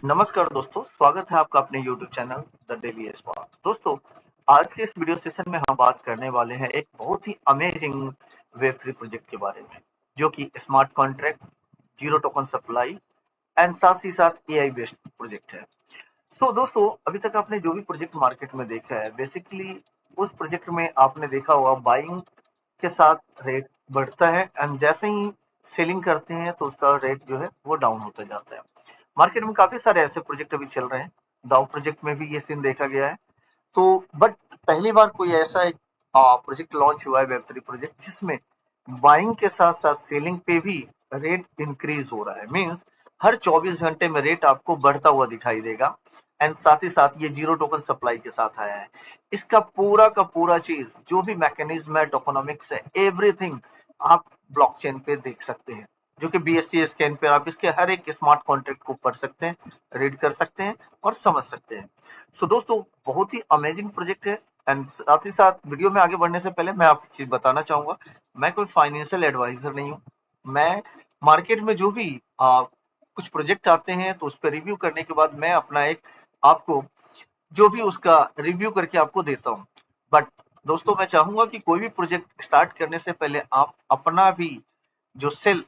नमस्कार दोस्तों, स्वागत है आपका अपने YouTube channel the daily spark. दोस्तों, आज के इस वीडियो सेशन में हम बात करने वाले हैं एक बहुत ही अमेजिंग वेब3 प्रोजेक्ट के बारे में, जो कि smart contract, zero token supply and साथ ही साथ एआई बेस्ड प्रोजेक्ट है। दोस्तों, अभी तक आपने जो भी प्रोजेक्ट मार्केट में देखा है, बेसिकली उस प्रोजेक्ट में आपने देखा होगा बाइंग के साथ रेट बढ़ता है एंड जैसे ही सेलिंग करते हैं तो उसका रेट जो है वो डाउन होता जाता है। मार्केट में काफी सारे ऐसे प्रोजेक्ट अभी चल रहे हैं। दाव प्रोजेक्ट में भी ये सीन देखा गया है। बट पहली बार कोई ऐसा एक प्रोजेक्ट लॉन्च हुआ है, वेब3 प्रोजेक्ट, जिसमें बाइंग के साथ साथ सेलिंग पे भी रेट इंक्रीज हो रहा है। मींस हर 24 घंटे में रेट आपको बढ़ता हुआ दिखाई देगा एंड साथ ही साथ ये जीरो टोकन सप्लाई के साथ आया है। इसका पूरा का पूरा चीज जो भी मैकेनिज्म है, टोकनोमिक्स है, एवरीथिंग आप ब्लॉकचेन पे देख सकते हैं, जो कि BSC स्कैन पे आप इसके हर एक स्मार्ट कॉन्ट्रैक्ट को पढ़ सकते हैं, रीड कर सकते हैं और समझ सकते हैं। दोस्तों, बहुत ही अमेजिंग प्रोजेक्ट है एंड साथ ही साथ वीडियो में आगे बढ़ने से पहले मैं आपको चीज बताना चाहूंगा, मैं कोई फाइनेंशियल एडवाइजर नहीं हूँ। मैं मार्केट में जो भी कुछ प्रोजेक्ट आते हैं तो उस पर रिव्यू करने के बाद मैं अपना एक आपको जो भी उसका रिव्यू करके आपको देता हूँ। बट दोस्तों, मैं चाहूंगा कि कोई भी प्रोजेक्ट स्टार्ट करने से पहले आप अपना भी जो सेल्फ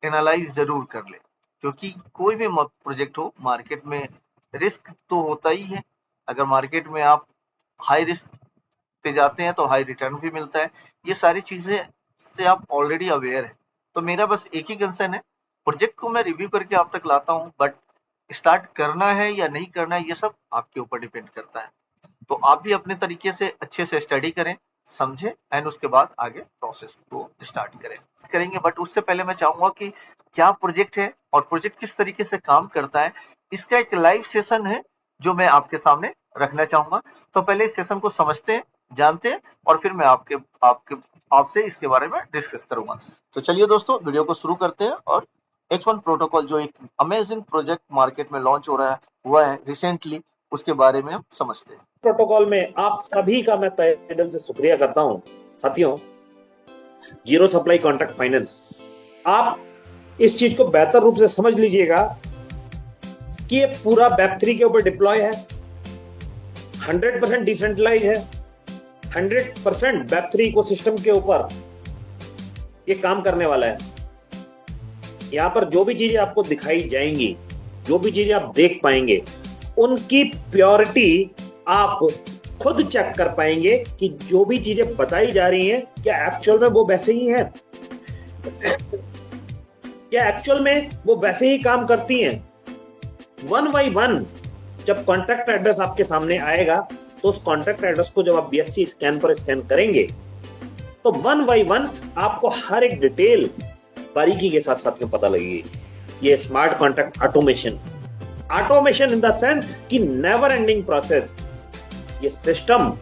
एनालाइज जरूर कर ले, क्योंकि कोई भी प्रोजेक्ट हो, मार्केट में रिस्क तो होता ही है। अगर मार्केट में आप हाई रिस्क पे जाते हैं तो हाई रिटर्न भी मिलता है। ये सारी चीजें से आप ऑलरेडी अवेयर है। तो मेरा बस एक ही कंसर्न है, प्रोजेक्ट को मैं रिव्यू करके आप तक लाता हूँ, बट स्टार्ट करना है या नहीं करना है ये सब आपके ऊपर डिपेंड करता है। तो आप भी अपने तरीके से अच्छे से स्टडी करें, समझे एंड उसके बाद आगे प्रोसेस को स्टार्ट करेंगे। बट उससे पहले मैं चाहूंगा कि क्या प्रोजेक्ट है और प्रोजेक्ट किस तरीके से काम करता है, इसका एक लाइव सेशन है जो मैं आपके सामने रखना चाहूंगा। तो पहले इस सेशन को समझते हैं, जानते हैं और फिर मैं आपसे इसके बारे में डिस्कस करूंगा। तो चलिए दोस्तों, वीडियो को शुरू करते हैं और H1 प्रोटोकॉल जो एक अमेजिंग प्रोजेक्ट मार्केट में लॉन्च हुआ है रिसेंटली, उसके बारे में हम समझते हैं। प्रोटोकॉल में आप सभी का मैं तहे दिल से शुक्रिया करता हूं। साथियों, जीरो सप्लाई कॉन्ट्रैक्ट फाइनेंस, आप इस चीज को बेहतर रूप से समझ लीजिएगा कि ये पूरा वेब3 के ऊपर डिप्लॉय है, 100% डिसेंट्रलाइज है, 100% वेब3 इकोसिस्टम के ऊपर ये काम करने वाला है। यहां पर जो भी चीजें आपको दिखाई जाएंगी, जो भी चीजें आप देख पाएंगे, उनकी प्योरिटी आप खुद चेक कर पाएंगे कि जो भी चीजें बताई जा रही हैं क्या एक्चुअल में वो वैसे ही हैं, क्या एक्चुअल में वो वैसे ही काम करती हैं। 1 by 1 जब कॉन्ट्रैक्ट एड्रेस आपके सामने आएगा तो उस कॉन्ट्रैक्ट एड्रेस को जब आप BSC स्कैन पर स्कैन करेंगे तो 1 by 1 आपको हर एक डिटेल बारीकी के साथ साथ में पता लगेगी। ये smart contract automation in the sense कि नेवर एंडिंग प्रोसेस। ये सिस्टम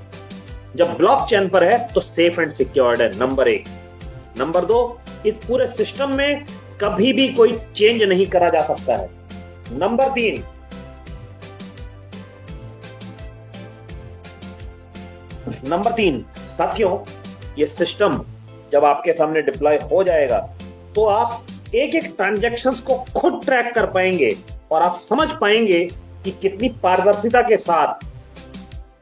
जब ब्लॉकचेन पर है तो सेफ एंड सिक्योर्ड है, नंबर 1। नंबर 2, इस पूरे सिस्टम में कभी भी कोई चेंज नहीं करा जा सकता है। नंबर 3 साथियों, ये सिस्टम जब आपके सामने डिप्लॉय हो जाएगा तो आप एक एक ट्रांजैक्शंस को खुद ट्रैक कर पाएंगे और आप समझ पाएंगे कि कितनी पारदर्शिता के साथ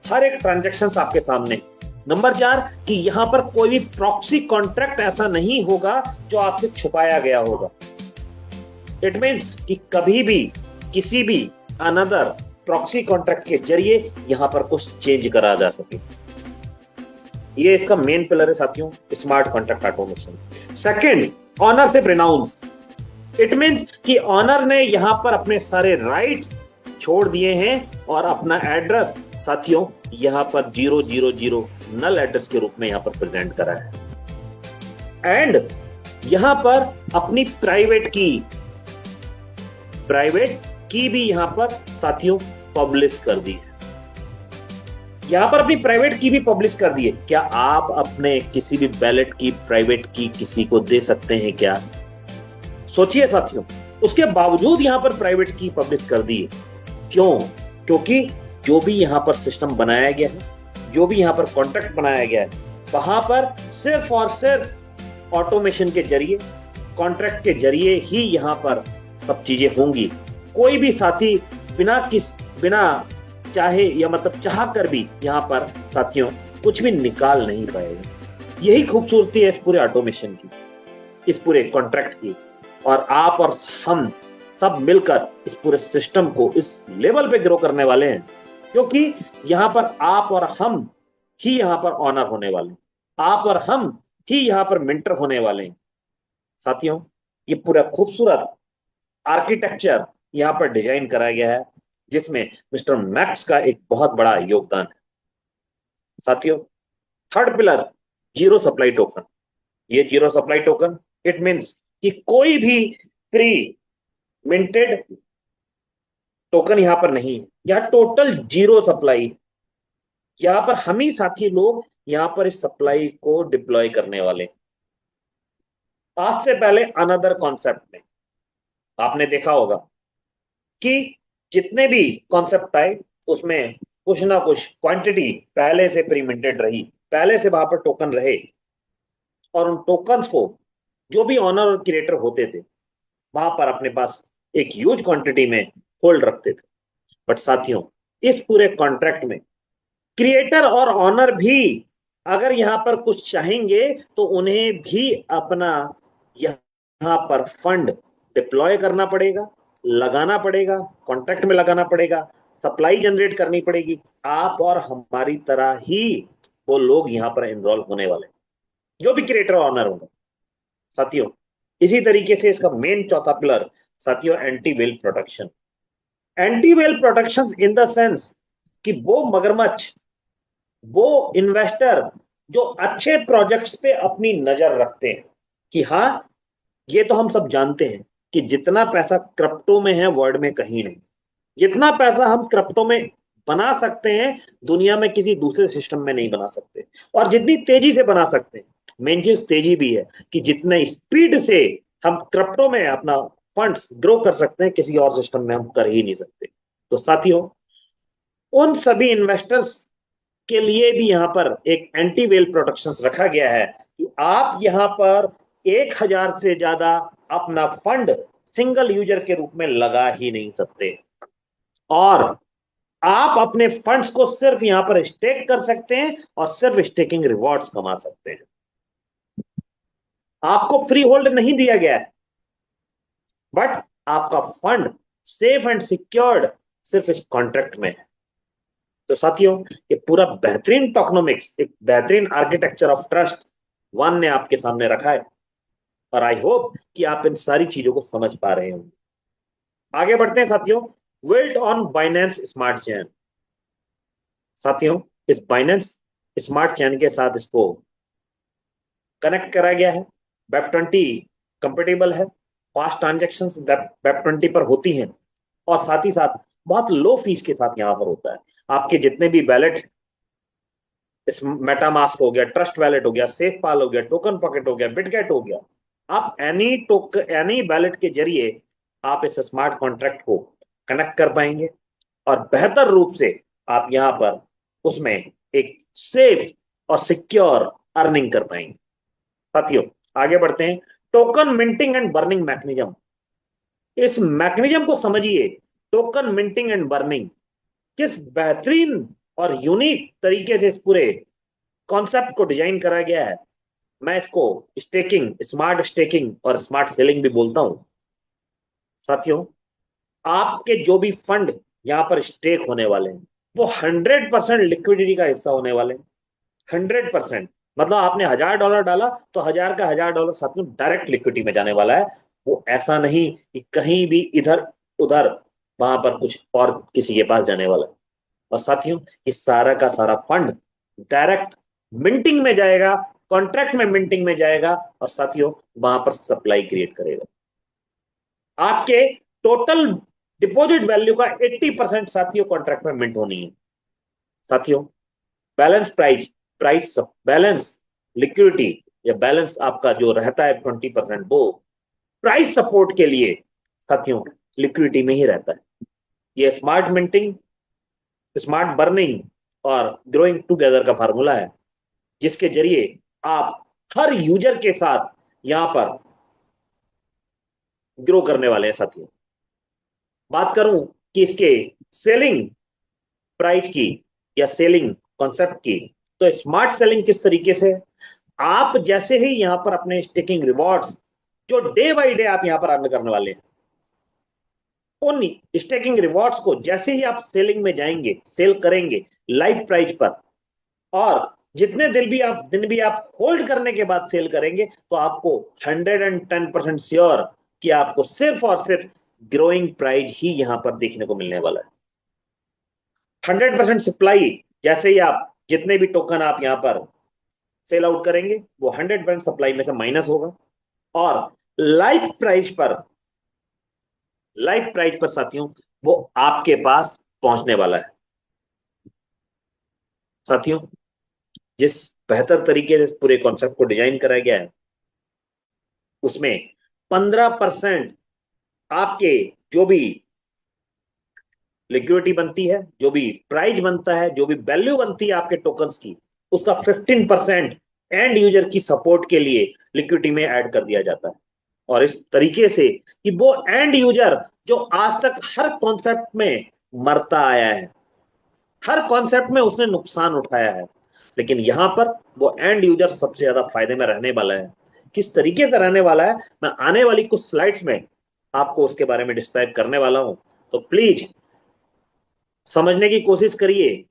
हर एक ट्रांजैक्शंस आपके सामने। नंबर 4, कि यहां पर कोई भी प्रॉक्सी कॉन्ट्रैक्ट ऐसा नहीं होगा जो आपसे छुपाया गया होगा। इट मींस कि कभी भी किसी भी अनदर प्रॉक्सी कॉन्ट्रैक्ट के जरिए यहां पर कुछ चेंज करा जा सके। ये इसका मेन पिलर है साथियों, smart contract automation. Second, ownership renounce. It means कि ऑनर ने यहां पर अपने सारे राइट्स छोड़ दिए हैं और अपना एड्रेस साथियों यहां पर 000 नल एड्रेस के रूप में यहां पर प्रेजेंट करा है एंड यहां पर अपनी प्राइवेट की भी यहां पर साथियों पब्लिश कर दी है। यहां पर अपनी प्राइवेट की भी पब्लिश कर दी है। क्या आप अपने किसी भी बैलेट की प्राइवेट की किसी को दे सकते हैं क्या? सोचिए साथियों, उसके बावजूद यहां पर प्राइवेट की पब्लिश कर दी है। क्यों? क्योंकि जो भी यहां पर सिस्टम बनाया गया है, जो भी यहां पर कॉन्ट्रैक्ट बनाया गया है, वहां पर सिर्फ और सिर्फ ऑटोमेशन के जरिए, कॉन्ट्रैक्ट के जरिए ही यहां पर सब चीजें होंगी। कोई भी साथी बिना चाहे या मतलब चाह कर भी यहां पर साथियों कुछ भी निकाल नहीं पाएगा। यही खूबसूरती है इस पूरे ऑटोमेशन की, इस पूरे कॉन्ट्रैक्ट की। और आप और हम सब मिलकर इस पूरे सिस्टम को इस लेवल पे ग्रो करने वाले हैं, क्योंकि यहां पर आप और हम ही यहां पर ऑनर होने वाले हैं, आप और हम ही यहां पर मेंटर होने वाले हैं। साथियों, ये पूरा खूबसूरत आर्किटेक्चर यहां पर डिजाइन करा गया है, जिसमें मिस्टर मैक्स का एक बहुत बड़ा योगदान है। साथियों, third pillar, zero supply token. ये zero supply token it means कि कोई भी प्री मिंटेड टोकन यहां पर नहीं है, यहां टोटल जीरो सप्लाई। यहां पर हम ही साथी लोग यहां पर इस सप्लाई को डिप्लॉय करने वाले। आज से पहले अनदर कॉन्सेप्ट में आपने देखा होगा कि जितने भी कॉन्सेप्ट आए उसमें कुछ ना कुछ क्वांटिटी पहले से प्रीमिंटेड रही, पहले से वहां पर टोकन रहे, और उन टोकन्स को जो भी ऑनर और क्रिएटर होते थे वहां पर अपने पास एक ह्यूज क्वांटिटी में होल्ड रखते थे। बट साथियों, इस पूरे कॉन्ट्रैक्ट में क्रिएटर और ऑनर भी अगर यहां पर कुछ चाहेंगे तो उन्हें भी अपना यहां पर फंड डिप्लॉय करना पड़ेगा, लगाना पड़ेगा, कॉन्ट्रैक्ट में लगाना पड़ेगा, सप्लाई जनरेट करनी पड़ेगी। आप और हमारी तरह ही वो लोग यहां पर इन्वॉल्व होने वाले, जो भी क्रिएटर ऑनर होंगे। साथियों, इसी तरीके से इसका मेन चौथा पिलर साथियों, anti well protection. Anti well protection in the sense कि वो मगरमच्छ, वो इन्वेस्टर जो अच्छे प्रोजेक्ट्स पे अपनी नजर रखते हैं कि हाँ, ये तो हम सब जानते हैं कि जितना पैसा क्रिप्टो में है वर्ल्ड में कहीं नहीं, जितना पैसा हम क्रिप्टो में बना सकते हैं दुनिया में किसी दूसरे सिस्टम में नहीं बना सकते, और जितनी तेजी से बना सकते हैं, मेन चीज तेजी भी है कि जितने स्पीड से हम क्रिप्टो में अपना फंड्स ग्रो कर सकते हैं किसी और सिस्टम में हम कर ही नहीं सकते। तो साथियों, उन सभी इन्वेस्टर्स के लिए भी यहां पर एक एंटी वेल प्रोटेक्शन रखा गया है कि आप यहां पर 1,000 से ज्यादा अपना फंड सिंगल यूजर के रूप में लगा ही नहीं सकते, और आप अपने फंड्स को सिर्फ यहां पर स्टेक कर सकते हैं और सिर्फ स्टेकिंग रिवॉर्ड्स कमा सकते हैं। आपको फ्री होल्ड नहीं दिया गया है, बट आपका फंड सेफ एंड सिक्योर्ड सिर्फ इस कॉन्ट्रैक्ट में है। तो साथियों, ये पूरा बेहतरीन टोकनोमिक्स, एक बेहतरीन आर्किटेक्चर ऑफ ट्रस्ट वन ने आपके सामने रखा है, और आई होप कि आप इन सारी चीजों को समझ पा रहे होंगे। आगे बढ़ते हैं साथियों, built on Binance smart chain. साथियों, इस बाइनेंस स्मार्ट चेन के साथ इसको कनेक्ट करा गया है। वेब20 कंपेटेबल है, फास्ट ट्रांजेक्शन वेब20 पर होती हैं, और साथ ही साथ बहुत लो फीस के साथ यहां पर होता है। आपके जितने भी वैलेट, इस मेटामास्क हो गया, ट्रस्ट वैलेट हो गया, सेफ पाल हो गया, टोकन पॉकेट हो गया, बिटगेट हो गया, आप एनी वैलेट के जरिए आप इस स्मार्ट कॉन्ट्रैक्ट को कनेक्ट कर पाएंगे, और बेहतर रूप से आप यहां पर उसमें एक सेफ और सिक्योर अर्निंग कर पाएंगे। साथियों, आगे बढ़ते हैं, token minting and burning mechanism. इस मैकेनिज्म को समझिए, टोकन मिंटिंग एंड बर्निंग किस बेहतरीन और यूनिक तरीके से इस पूरे कॉन्सेप्ट को डिजाइन करा गया है। मैं इसको स्टेकिंग, स्मार्ट स्टेकिंग और स्मार्ट सेलिंग भी बोलता हूं। साथियों, आपके जो भी फंड यहां पर स्टेक होने वाले हैं वो 100% लिक्विडिटी का हिस्सा होने वाले हैं। 100%, मतलब आपने $1,000 डाला तो 1,000 का $1,000 साथियों डायरेक्ट लिक्विडिटी में जाने वाला है। वो ऐसा नहीं कि कहीं भी इधर उधर वहां पर कुछ और किसी के पास जाने वाला है। और साथियों, इस सारा का सारा फंड डायरेक्ट मिंटिंग में जाएगा, कॉन्ट्रैक्ट में मिंटिंग में जाएगा, और साथियों वहां पर सप्लाई क्रिएट करेगा। आपके टोटल डिपॉजिट वैल्यू का 80% साथियों कॉन्ट्रैक्ट में मिंट होनी है। साथियों, बैलेंस प्राइस बैलेंस लिक्विडिटी या बैलेंस आपका जो रहता है 20%, वो प्राइस सपोर्ट के लिए साथियों लिक्विडिटी में ही रहता है। ये स्मार्ट मिंटिंग, स्मार्ट बर्निंग और ग्रोइंग टुगेदर का फार्मूला है, जिसके जरिए आप हर यूजर के साथ यहां पर ग्रो करने वाले हैं। साथियों, बात करूं कि इसके सेलिंग प्राइस की या सेलिंग कॉन्सेप्ट की। तो स्मार्ट सेलिंग किस तरीके से, आप जैसे ही यहां पर अपने स्टेकिंग रिवॉर्ड्स जो डे बाय डे आप यहां पर अर्न करने वाले हैं, उन स्टेकिंग रिवॉर्ड्स को जैसे ही आप सेलिंग में जाएंगे, सेल करेंगे लाइव प्राइस पर, और जितने दिन भी आप होल्ड करने के बाद सेल करेंगे, तो आपको 110% श्योर कि आपको सिर्फ और सिर्फ ग्रोइंग प्राइस ही यहां पर देखने को मिलने वाला है। 100% सप्लाई, जैसे ही आप जितने भी टोकन आप यहां पर सेल आउट करेंगे, वो 100% सप्लाई में से माइनस होगा, और लाइव प्राइस पर, साथियों, वो आपके पास पहुंचने वाला है। साथियों, जिस बेहतर तरीके से इस पूरे कॉन्सेप्ट को डिजाइन कराया गया है, उसमें 15% आपके जो भी लिक्विडिटी बनती है, जो भी प्राइस बनता है, जो भी वैल्यू बनती है आपके टोकन्स की, उसका 15% एंड यूजर की सपोर्ट के लिए लिक्विडिटी में ऐड कर दिया जाता है। और इस तरीके से कि वो एंड यूजर जो आज तक हर कॉन्सेप्ट में मरता आया है, हर कॉन्सेप्ट में उसने नुकसान उठाया है, लेकिन यहां पर वो एंड यूजर सबसे ज्यादा फायदे में रहने वाला है। किस तरीके से रहने वाला है, मैं आने वाली कुछ स्लाइड्स में आपको उसके बारे में डिस्क्राइब करने वाला हूं। तो प्लीज समझने की कोशिश करिए,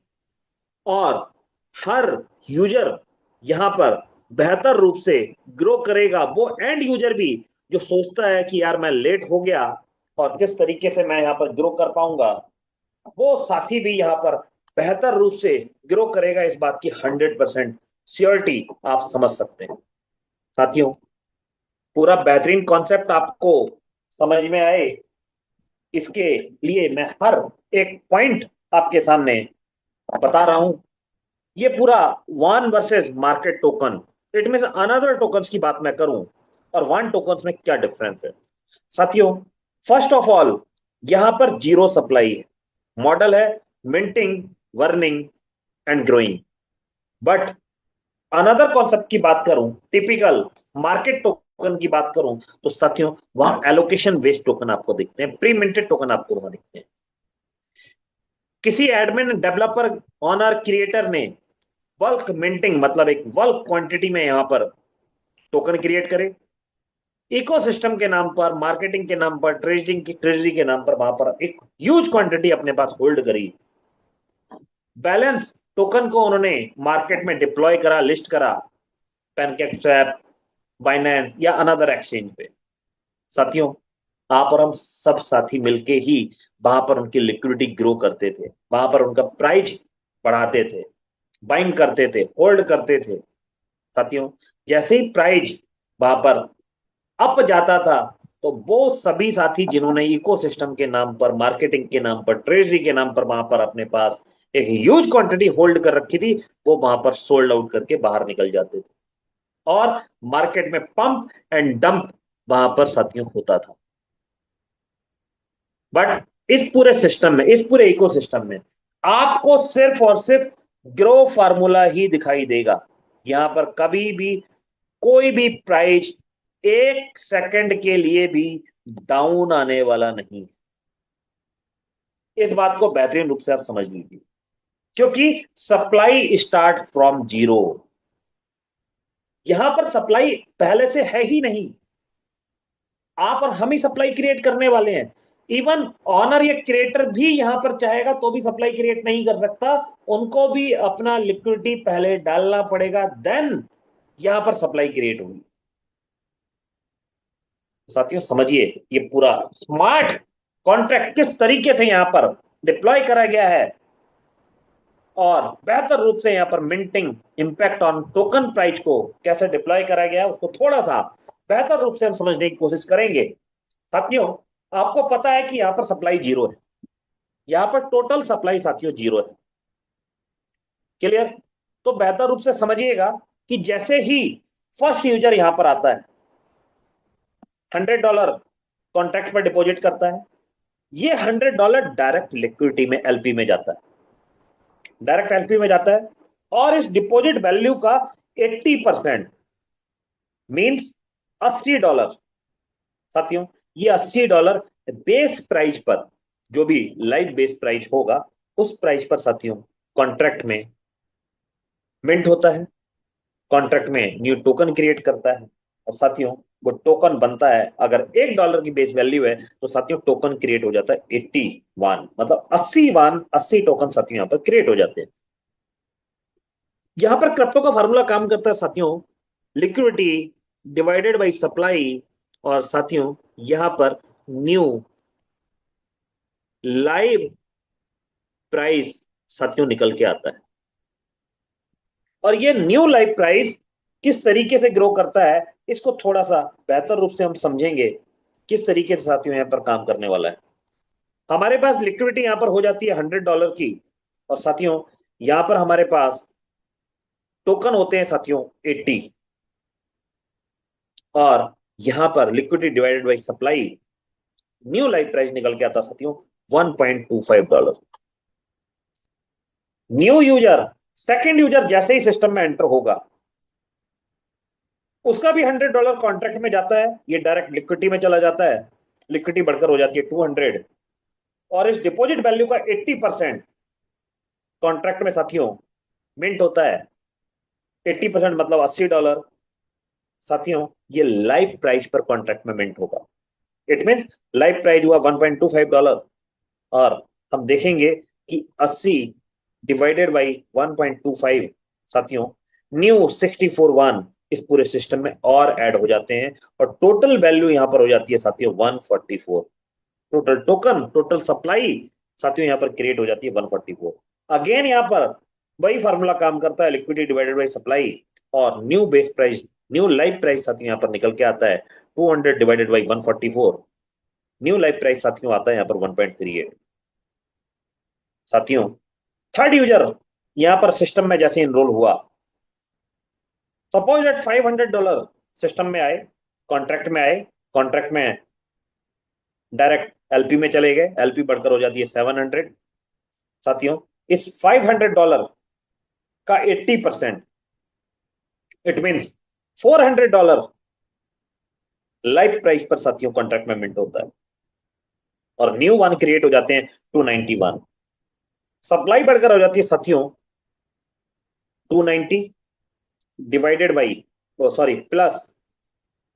और हर यूजर यहां पर बेहतर रूप से ग्रो करेगा। वो एंड यूजर भी जो सोचता है कि यार मैं लेट हो गया और किस तरीके से मैं यहां पर ग्रो कर पाऊंगा, वो साथी भी यहां पर बेहतर रूप से ग्रो करेगा। इस बात की 100% श्योरिटी आप समझ सकते हैं। साथियों, पूरा बेहतरीन कॉन्सेप्ट आपको समझ में आए, इसके लिए मैं हर एक पॉइंट आपके सामने बता रहा हूं। ये पूरा one versus market token, it mean another tokens की बात मैं करूं, और वन टोकन्स में क्या डिफरेंस है। साथियों, फर्स्ट ऑफ ऑल, यहां पर जीरो सप्लाई है, मॉडल है minting, burning and growing. But another concept की बात करूं, टिपिकल मार्केट टोकन की बात करूं, तो साथियों वहां एलोकेशन बेस्ड टोकन आपको दिखते हैं, प्री मिंटेड टोकन आपको वहां दिखते हैं। किसी एडमिन, डेवलपर, ऑनर, क्रिएटर ने बल्क मिंटिंग, मतलब एक बल्क क्वांटिटी में यहां पर टोकन क्रिएट करे, इकोसिस्टम के नाम पर, मार्केटिंग के नाम पर, ट्रेजरी के नाम पर वहां पर एक ह्यूज क्वांटिटी अपने पास होल्ड करी, बैलेंस टोकन को उन्होंने मार्केट में डिप्लॉय करा, लिस्ट करा, पैनकेकस्वैप, बाइनेंस या अनदर एक्सचेंज पे। साथियों, आप और हम सब साथी मिलके ही वहां पर उनकी लिक्विडिटी ग्रो करते थे, वहां पर उनका प्राइस बढ़ाते थे, बाइंग करते थे, होल्ड करते थे। साथियों, जैसे ही प्राइस वहां पर अप जाता था, तो वो सभी साथी जिन्होंने इकोसिस्टम के नाम पर, मार्केटिंग के नाम पर, ट्रेजरी के नाम पर वहां पर अपने पास एक ह्यूज क्वांटिटी होल्ड कर रखी थी, वो वहां पर सोल्ड आउट करके बाहर निकल जाते थे, और मार्केट में पंप एंड डंप वहां पर साथियों होता था। बट इस पूरे सिस्टम में, इस पूरे इकोसिस्टम में आपको सिर्फ और सिर्फ ग्रो फार्मूला ही दिखाई देगा। यहां पर कभी भी कोई भी प्राइस एक सेकंड के लिए भी डाउन आने वाला नहीं। इस बात को बेहतरीन रूप से आप समझ लीजिए, क्योंकि सप्लाई स्टार्ट फ्रॉम जीरो। यहां पर सप्लाई पहले से है ही नहीं, आप और हम ही सप्लाई क्रिएट करने वाले हैं। इवन ऑनर या क्रिएटर भी यहां पर चाहेगा तो भी सप्लाई क्रिएट नहीं कर सकता, उनको भी अपना लिक्विडिटी पहले डालना पड़ेगा, देन यहां पर सप्लाई क्रिएट होगी। साथियों समझिए, ये पूरा स्मार्ट कॉन्ट्रैक्ट किस तरीके से यहां पर डिप्लॉय करा गया है, और बेहतर रूप से यहां पर minting impact on token price को कैसे डिप्लॉय करा गया है, उसको थोड़ा सा बेहतर रूप से हम समझने की कोशिश करेंगे। साथियों, आपको पता है कि यहां पर सप्लाई जीरो है, यहां पर टोटल सप्लाई साथियों जीरो है। क्लियर? तो बेहतर रूप से समझिएगा कि जैसे ही फर्स्ट यूजर यहां पर आता है, $100 कॉन्ट्रैक्ट पर डिपॉजिट करता है, ये $100 डायरेक्ट लिक्विडिटी में, एलपी में जाता है, डायरेक्ट एलपी में जाता है, और इस डिपॉजिट वैल्यू का 80% मींस $80। साथियों, ये $80 बेस प्राइस पर जो भी लाइव बेस प्राइस होगा उस प्राइस पर साथियों कॉन्ट्रैक्ट में मिंट होता है, कॉन्ट्रैक्ट में न्यू टोकन क्रिएट करता है, और साथियों वो टोकन बनता है। अगर $1 की बेस वैल्यू है तो साथियों टोकन क्रिएट हो जाता है 81, मतलब 80 टोकन साथियों यहां पर क्रिएट हो जाते हैं। यहां पर क्रिप्टो का फार्मूला काम करता है साथियों, लिक्विडिटी डिवाइडेड बाय सप्लाई, और साथियों यहां पर न्यू लाइव प्राइस साथियों निकल के आता है। और ये न्यू लाइव प्राइस किस तरीके से ग्रो करता है इसको थोड़ा सा बेहतर रूप से हम समझेंगे, किस तरीके से साथियों यहां पर काम करने वाला है। हमारे पास लिक्विडिटी यहां पर हो जाती है $100 की, और साथियों यहां पर हमारे पास टोकन होते हैं साथियों 80, और यहां पर liquidity divided by supply new live price निकल के आता साथियों $1.25। न्यू यूजर, सेकेंड यूजर जैसे ही सिस्टम में एंटर होगा उसका भी $100 कॉन्ट्रैक्ट में जाता है, ये डायरेक्ट लिक्विडिटी में चला जाता है, लिक्विडिटी बढ़कर हो जाती है 200, और इस डिपॉजिट वैल्यू का 80% कॉन्ट्रैक्ट में साथियों मिंट होता है। 80% मतलब $80 साथियों ये लाइव प्राइस पर कॉन्ट्रैक्ट में मिंट होगा। इट मीन लाइव प्राइस हुआ $1.25, और हम देखेंगे कि 80 डिवाइडेड बाई 1.25 साथियों न्यू 64 इस पूरे सिस्टम में और ऐड हो जाते हैं, और टोटल वैल्यू यहां पर हो जाती है साथियों 144। टोटल टोकन, टोटल सप्लाई साथियों यहां पर क्रिएट हो जाती है 144। अगेन यहां पर वही फार्मूला काम करता है, लिक्विडिटी डिवाइडेड बाई सप्लाई, और new base price, new live price साथियों यहां पर निकल के आता है 200 divided by 144। New live price साथियों आता है यहां पर 1.38। साथियों थर्ड यूजर यहां पर सिस्टम में जैसे इनरोल हुआ, सपोज दैट $500 सिस्टम में आए, कॉन्ट्रैक्ट में आए, कॉन्ट्रैक्ट में डायरेक्ट एलपी में चले गए, एलपी बढ़कर हो जाती है 700। साथियों इस $500 का 80%, इट मींस $400 लाइव प्राइस पर साथियों कॉन्ट्रैक्ट में मिंट होता है, और न्यू वन क्रिएट हो जाते हैं 291। सप्लाई बढ़कर हो जाती है साथियों 290 divided by, sorry plus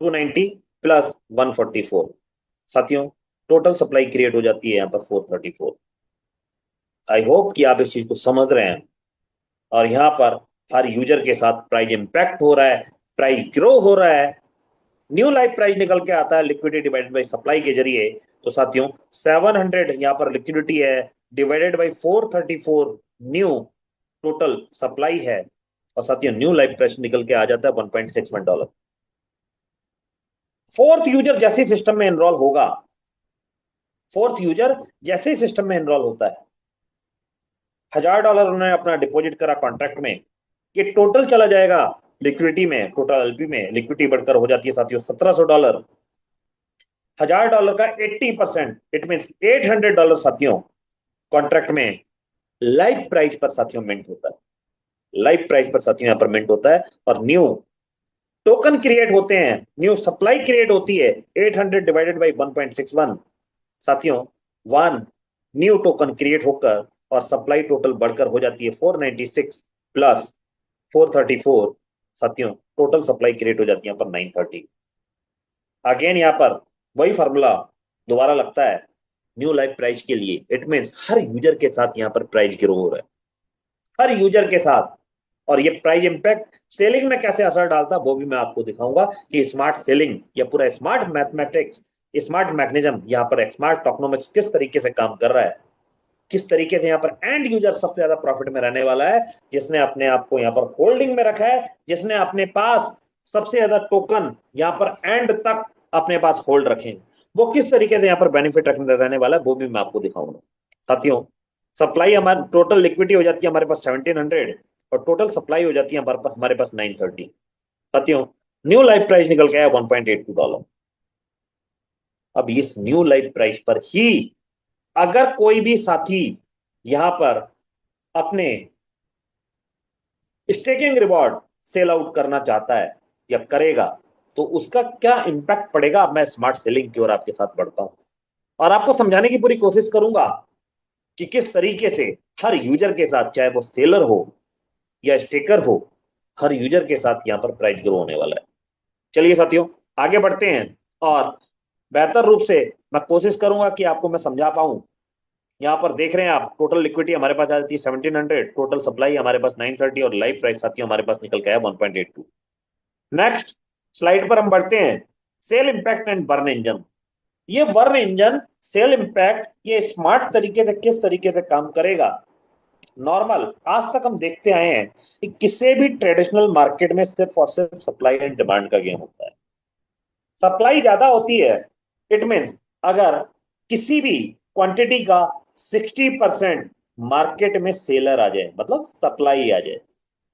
290 plus 144 साथियों टोटल सप्लाई क्रिएट हो जाती है यहां पर 434। आई होप कि आप इस चीज को समझ रहे हैं, और यहां पर हर यूजर के साथ प्राइस इंपैक्ट हो रहा है, प्राइस ग्रो हो रहा है, न्यू लाइव प्राइस निकल के आता है लिक्विडिटी डिवाइडेड बाई सप्लाई के जरिए। तो साथियों 700 यहां पर लिक्विडिटी है, divided by 434 new total supply है, और साथियों न्यू लाइव प्राइस निकल के आ जाता है $1.61। फोर्थ यूजर जैसे सिस्टम में एनरोल होगा, फोर्थ यूजर जैसे सिस्टम में एनरोल होता है, $1000 उन्होंने अपना डिपॉजिट करा कॉन्ट्रैक्ट में, ये टोटल चला जाएगा लिक्विडिटी में, टोटल एलपी में लिक्विडिटी बढ़कर हो जाती है साथियों $1700। $1000 का 80%, इट मीन $800 साथियों कॉन्ट्रैक्ट में लाइव प्राइस पर साथियों मिंट होता है, लाइव प्राइस पर साथियों यहां पर मिंट होता है, और न्यू टोकन क्रिएट होते हैं, न्यू सप्लाई क्रिएट होती है 800 डिवाइडेड बाई 1.61 साथियों 1 न्यू टोकन क्रिएट होकर, और सप्लाई टोटल बढ़कर हो जाती है 496 प्लस 434 साथियों टोटल सप्लाई क्रिएट हो जाती है यहाँ पर 930। अगेन यहाँ पर वही फार्मूला दोबारा लगता है न्यू लाइव प्राइस के लिए। इट मीन्स हर यूजर के साथ यहाँ पर प्राइस ग्रो हो रहा है, हर यूजर के साथ, और ये प्राइस इंपैक्ट सेलिंग में कैसे असर डालता है वो भी मैं आपको दिखाऊंगा कि स्मार्ट सेलिंग या पूरा स्मार्ट मैथमेटिक्स, स्मार्ट मैकेनिज्म यहाँ पर स्मार्ट टोकनोमिक्स किस तरीके से काम कर रहा है, किस तरीके से यहाँ पर एंड यूजर सबसे ज्यादा प्रॉफिट में रहने वाला है, जिसने अपने आप को यहाँ पर होल्डिंग में रखा है, जिसने अपने पास सबसे ज्यादा टोकन यहाँ पर एंड तक अपने पास होल्ड रखे, वो किस तरीके से यहाँ पर बेनिफिट रखने रहने वाला है वो भी मैं आपको दिखाऊंगा। साथियों सप्लाई हमारी टोटल लिक्विडिटी हो जाती है हमारे पास 1700, और टोटल सप्लाई हो जाती है हमारे पास 930। साथियों न्यू लाइव प्राइस निकल के आया $1.82। अब इस न्यू लाइव प्राइस पर ही अगर कोई भी साथी यहां पर अपने स्टेकिंग रिवॉर्ड सेल आउट करना चाहता है या करेगा तो उसका क्या इंपैक्ट पड़ेगा, मैं स्मार्ट सेलिंग की ओर आपके साथ बढ़ता हूं। और आपको समझाने की पूरी कोशिश करूंगा कि किस तरीके से हर यूजर के साथ, चाहे वो सेलर हो या स्टेकर हो, हर यूजर के साथ यहां पर प्राइस ग्रो होने वाला है। चलिए साथियों, आगे बढ़ते हैं और बेहतर रूप से मैं कोशिश करूंगा कि आपको मैं समझा पाऊं। यहाँ पर देख रहे हैं आप, टोटल लिक्विडिटी हमारे पास आ जाती है 1700, टोटल सप्लाई हमारे पास 930 और लाइव प्राइस साथियों हमारे पास निकल के आया 1.82। नेक्स्ट स्लाइड पर हम बढ़ते हैं, sale impact and burn engine. ये बर्न इंजन, सेल इंपैक्ट, ये स्मार्ट तरीके से किस तरीके से काम करेगा। नॉर्मल आज तक हम देखते आए हैं कि किसी भी ट्रेडिशनल मार्केट में सिर्फ और सिर्फ सप्लाई एंड डिमांड का गेम होता है। सप्लाई ज्यादा होती है, इट मीन्स अगर किसी भी क्वांटिटी का 60% मार्केट में सेलर आ जाए, मतलब सप्लाई आ जाए,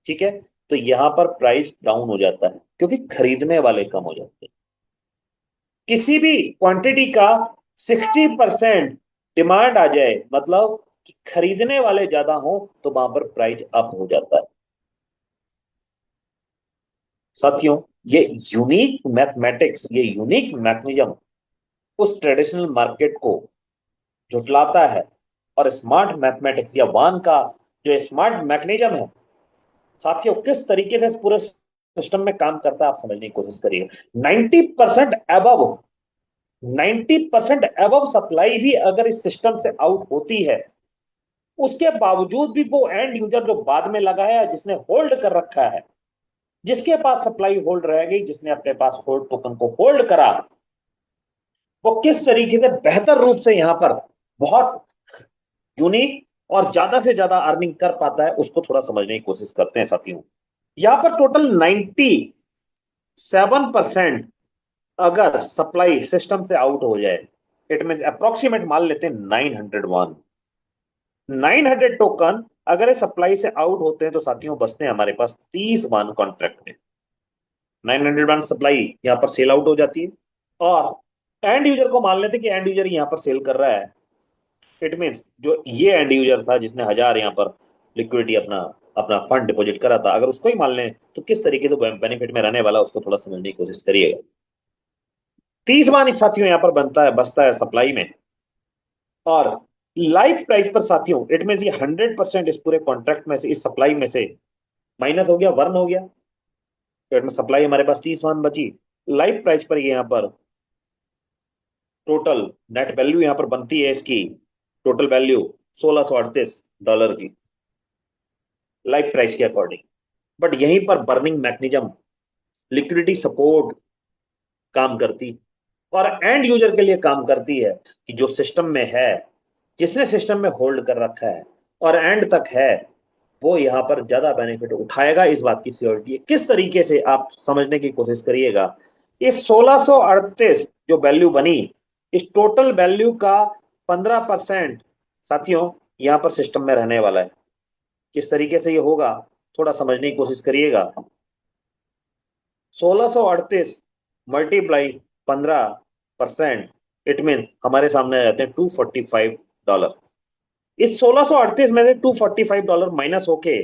ठीक है, तो यहां पर प्राइस डाउन हो जाता है क्योंकि खरीदने वाले कम हो जाते हैं। किसी भी क्वांटिटी का 60% डिमांड आ जाए, मतलब कि खरीदने वाले ज्यादा हो, तो वहां पर प्राइस अप हो जाता है। साथियों, ये यूनिक मैथमेटिक्स, ये यूनिक मैकेनिज्म उस ट्रेडिशनल मार्केट को झुटलाता है, और स्मार्ट मैथमेटिक्स या वान का जो स्मार्ट मैकेनिज्म है साथियों, किस तरीके से इस पूरे सिस्टम में काम करता है आप समझने की कोशिश करिए। 90% अबव 90% अबव सप्लाई भी अगर इस सिस्टम से आउट होती है, उसके बावजूद भी वो एंड यूजर जो बाद में लगा है, जिसने होल्ड कर रखा है, जिसके पास सप्लाई होल्ड रह गई, जिसने अपने पास होल्ड टोकन को होल्ड करा, वो किस तरीके से बेहतर रूप से यहां पर बहुत यूनिक और ज्यादा से ज्यादा अर्निंग कर पाता है, उसको थोड़ा समझने की कोशिश करते हैं साथियों। यहां पर टोटल 97% अगर सप्लाई सिस्टम से आउट हो जाए, इट मीन अप्रोक्सीमेट मान लेते हैं 901 900 टोकन अगर सप्लाई से आउट होते हैं, तो साथियों बचते हैं हमारे पास 30 वन कॉन्ट्रैक्ट में। 901 सप्लाई यहां पर सेल आउट हो जाती है, और एंड यूजर को मान लेते हैं कि एंड यूजर यहां पर सेल कर रहा है। इट मीन्स जो ये एंड यूजर था जिसने 1000 यहां पर लिक्विडिटी अपना अपना फंड डिपॉजिट करा था, अगर उसको ही मान लें, तो किस तरीके से बेनिफिट में रहने वाला, उसको थोड़ा समझने की कोशिश करिएगा। 30 मान साथियों यहां पर बनता है, बचता है सप्लाई में, और लाइव प्राइस पर साथियों इट मीन ये 100% इस पूरे कॉन्ट्रैक्ट में से, इस सप्लाई में से माइनस हो गया, वर्न हो गया, तो इसमें सप्लाई हमारे पास 30 मान बची। लाइव प्राइस पर ये यहां पर टोटल नेट वैल्यू यहां पर बनती है, इसकी टोटल वैल्यू $1638 की लाइव प्राइस के अकॉर्डिंग। बट यहीं पर बर्निंग मैकेनिज्म, लिक्विडिटी सपोर्ट काम करती, और एंड यूजर के लिए काम करती है कि जो सिस्टम में है, जिसने सिस्टम में होल्ड कर रखा है और एंड तक है, वो यहां पर ज्यादा बेनिफिट उठाएगा, इस बात की श्योरिटी है। किस तरीके से आप समझने की कोशिश करिएगा। इस 1638 जो वैल्यू बनी, इस टोटल वैल्यू का 15% साथियों यहां पर सिस्टम में रहने वाला है। किस तरीके से ये होगा, थोड़ा समझने की कोशिश करिएगा। 1638 मल्टीप्लाई 15%, इट मीन हमारे सामने आ जाते हैं $245। इस 1638 में से $245 माइनस होके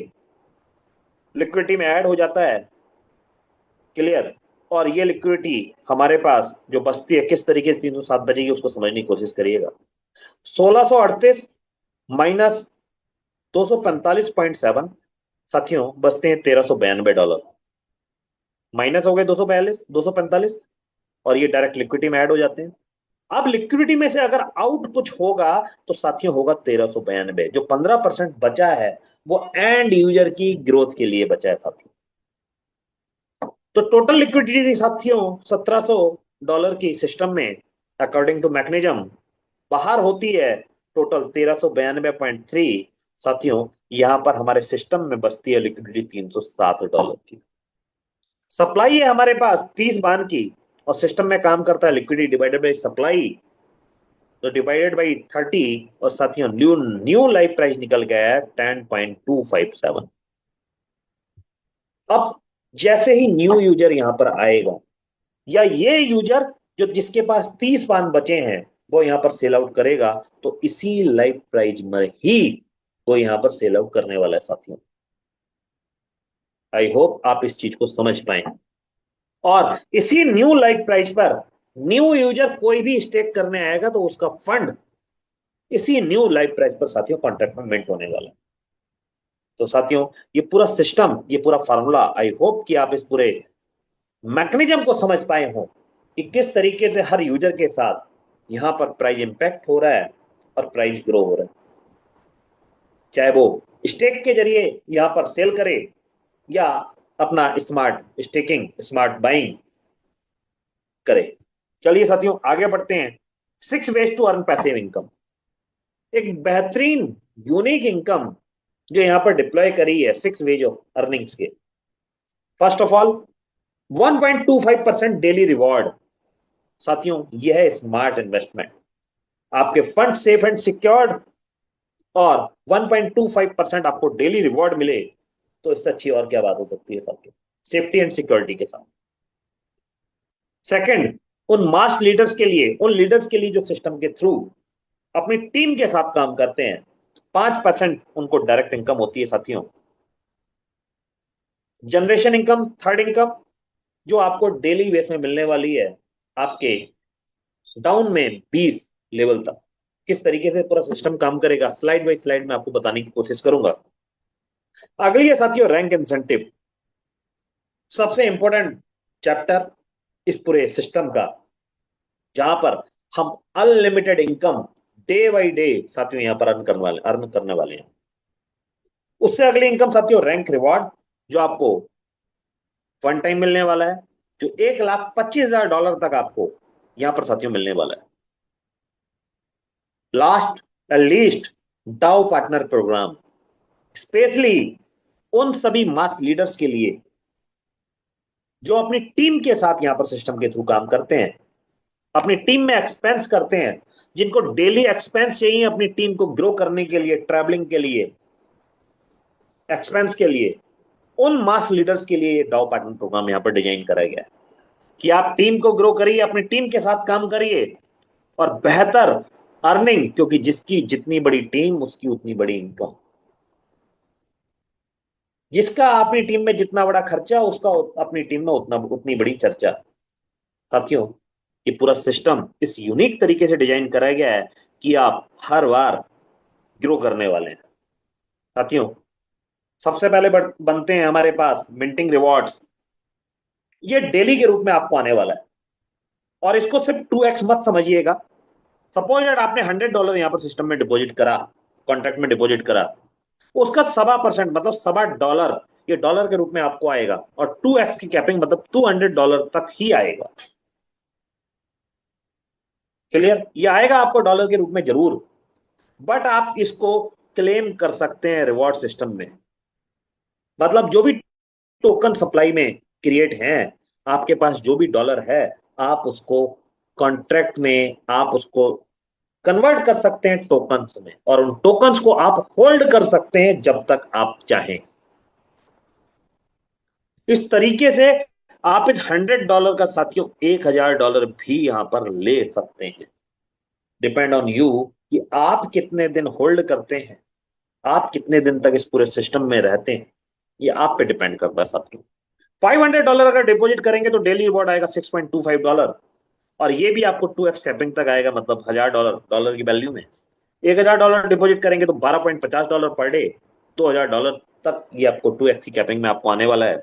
लिक्विडिटी में ऐड हो जाता है, क्लियर। और ये लिक्विडिटी हमारे पास जो बचती है, किस तरीके से 307 बचेगी, उसको समझने की कोशिश करिएगा। 1638 माइनस 245.7 साथियों बचते हैं $1392, माइनस हो गए 245, और ये डायरेक्ट लिक्विडिटी में ऐड हो जाते हैं। अब लिक्विडिटी में से अगर आउट कुछ होगा, तो साथियों होगा 1392। जो 15% बचा है, वो एंड यूजर की ग्रोथ के लिए बचा है साथियों। तो टोटल लिक्विडिटी साथियों $1700 की सिस्टम में अकॉर्डिंग टू मैकेनिज्म बाहर होती है टोटल 1392.3। साथियों यहां पर हमारे सिस्टम में बचती है लिक्विडिटी $307 की। सप्लाई है हमारे पास 30 बान की, और सिस्टम में काम करता है लिक्विडिटी डिवाइडेड बाई सप्लाई, तो डिवाइडेड बाई 30, और साथियों न्यू लाइव प्राइस निकल गया है 10.257। अब जैसे ही न्यू यूजर यहां पर आएगा, या ये यूजर जो जिसके पास 30 पान बचे हैं, वो यहां पर सेल आउट करेगा, तो इसी लाइव प्राइस में ही वो यहां पर सेल आउट करने वाला है साथियों। आई होप आप इस चीज को समझ पाए। और इसी न्यू लाइव प्राइस पर न्यू यूजर कोई भी स्टेक करने आएगा तो उसका फंड इसी न्यू लाइव प्राइस पर साथियों कॉन्ट्रैक्ट में मिंट होने वाला है। तो साथियों ये पूरा सिस्टम, ये पूरा फार्मूला, आई होप कि आप इस पूरे मैकेनिज्म को समझ पाए हो कि किस तरीके से हर यूजर के साथ यहां पर प्राइस इंपैक्ट हो रहा है और प्राइस ग्रो हो रहा है, चाहे वो स्टेक के जरिए यहां पर सेल करे या अपना स्मार्ट स्टेकिंग, स्मार्ट बाइंग करे। चलिए साथियों आगे बढ़ते हैं। 6 ways to earn passive income, एक बेहतरीन यूनिक इनकम जो यहां पर डिप्लॉय करी है 6 वेज ऑफ अर्निंग्स के। First of all 1.25% daily reward. साथियों यह है स्मार्ट इन्वेस्टमेंट, आपके फंड सेफ एंड सिक्योर्ड और 1.25% आपको डेली रिवॉर्ड मिले तो इससे अच्छी और क्या बात हो सकती है साथियों, सेफ्टी एंड सिक्योरिटी के साथ। सेकंड, उन मास लीडर्स के लिए, उन लीडर्स के लिए जो सिस्टम के थ्रू अपनी टीम के साथ काम करते हैं, 5% उनको डायरेक्ट इनकम होती है साथियों। जनरेशन इनकम, थर्ड इनकम जो आपको डेली बेस में मिलने वाली है आपके डाउन में 20 लेवल तक। किस तरीके से पूरा सिस्टम काम करेगा स्लाइड बाय स्लाइड में आपको बताने की कोशिश करूंगा। अगली है साथियों रैंक इंसेंटिव, सबसे इंपॉर्टेंट चैप्टर इस पूरे सिस्टम का, जहां पर हम unlimited income day by day साथियों यहां पर अर्न करने वाले हैं। उससे अगली इनकम साथियों रैंक रिवॉर्ड, जो आपको वन टाइम मिलने वाला है, जो $1,25,000 तक आपको यहां पर साथियों मिलने वाला है। लास्ट एंड लीस्ट डाउ पार्टनर प्रोग्राम, स्पेशली उन सभी मास लीडर्स के लिए जो अपनी टीम के साथ यहां पर सिस्टम के थ्रू काम करते हैं, अपनी टीम में एक्सपेंस करते हैं, जिनको डेली एक्सपेंस चाहिए अपनी टीम को ग्रो करने के लिए, ट्रैवलिंग के लिए, एक्सपेंस के लिए, उन मास लीडर्स के लिए ये डाउ पार्टनर प्रोग्राम यहां पर डिजाइन करा गया है कि आप टीम को ग्रो करिए, अपनी टीम के साथ काम करिए और बेहतर अर्निंग, क्योंकि जिसकी जितनी बड़ी टीम उसकी उतनी बड़ी इनकम, जिसका अपनी टीम में जितना बड़ा खर्चा उसका अपनी टीम में उतनी बड़ी चर्चा। साथियों ये पूरा सिस्टम इस यूनिक तरीके से डिजाइन कराया गया है कि आप हर बार ग्रो करने वाले हैं। साथियों सबसे पहले बनते हैं हमारे पास मिंटिंग रिवॉर्ड्स, ये डेली के रूप में आपको आने वाला है और इसको सिर्फ 2x मत समझिएगा। सपोज दैट आपने $100 यहां पर सिस्टम में डिपॉजिट करा, कॉन्ट्रैक्ट में डिपॉजिट करा, उसका 1.25% मतलब $1.25 ये डॉलर के रूप में आपको आएगा और 2x की कैपिंग मतलब $200 तक ही आएगा। क्लियर, ये आएगा आपको डॉलर के रूप में जरूर, बट आप इसको क्लेम कर सकते हैं रिवॉर्ड सिस्टम में। मतलब जो भी टोकन सप्लाई में क्रिएट हैं, आपके पास जो भी डॉलर है, आप उसको कॉन्ट्रैक्ट में आप उसको कन्वर्ट कर सकते हैं टोकन्स में और उन टोकन्स को आप होल्ड कर सकते हैं जब तक आप चाहें। इस तरीके से आप इस $100 का साथियों $1,000 भी यहां पर ले सकते हैं। डिपेंड ऑन यू कि आप कितने दिन होल्ड करते हैं, आप कितने दिन तक इस पूरे सिस्टम में रहते हैं, ये आप पे डिपेंड करता है साथियों। $500 अगर डिपॉजिट करेंगे तो डेली रिवॉर्ड आएगा $6.25 और ये भी आपको 2x कैपिंग तक आएगा, मतलब $1,000 डॉलर की वैल्यू में। $1,000 डिपॉजिट करेंगे तो $12.50 पर डे, $2,000 तक ये आपको 2x की कैपिंग में आपको आने वाला है।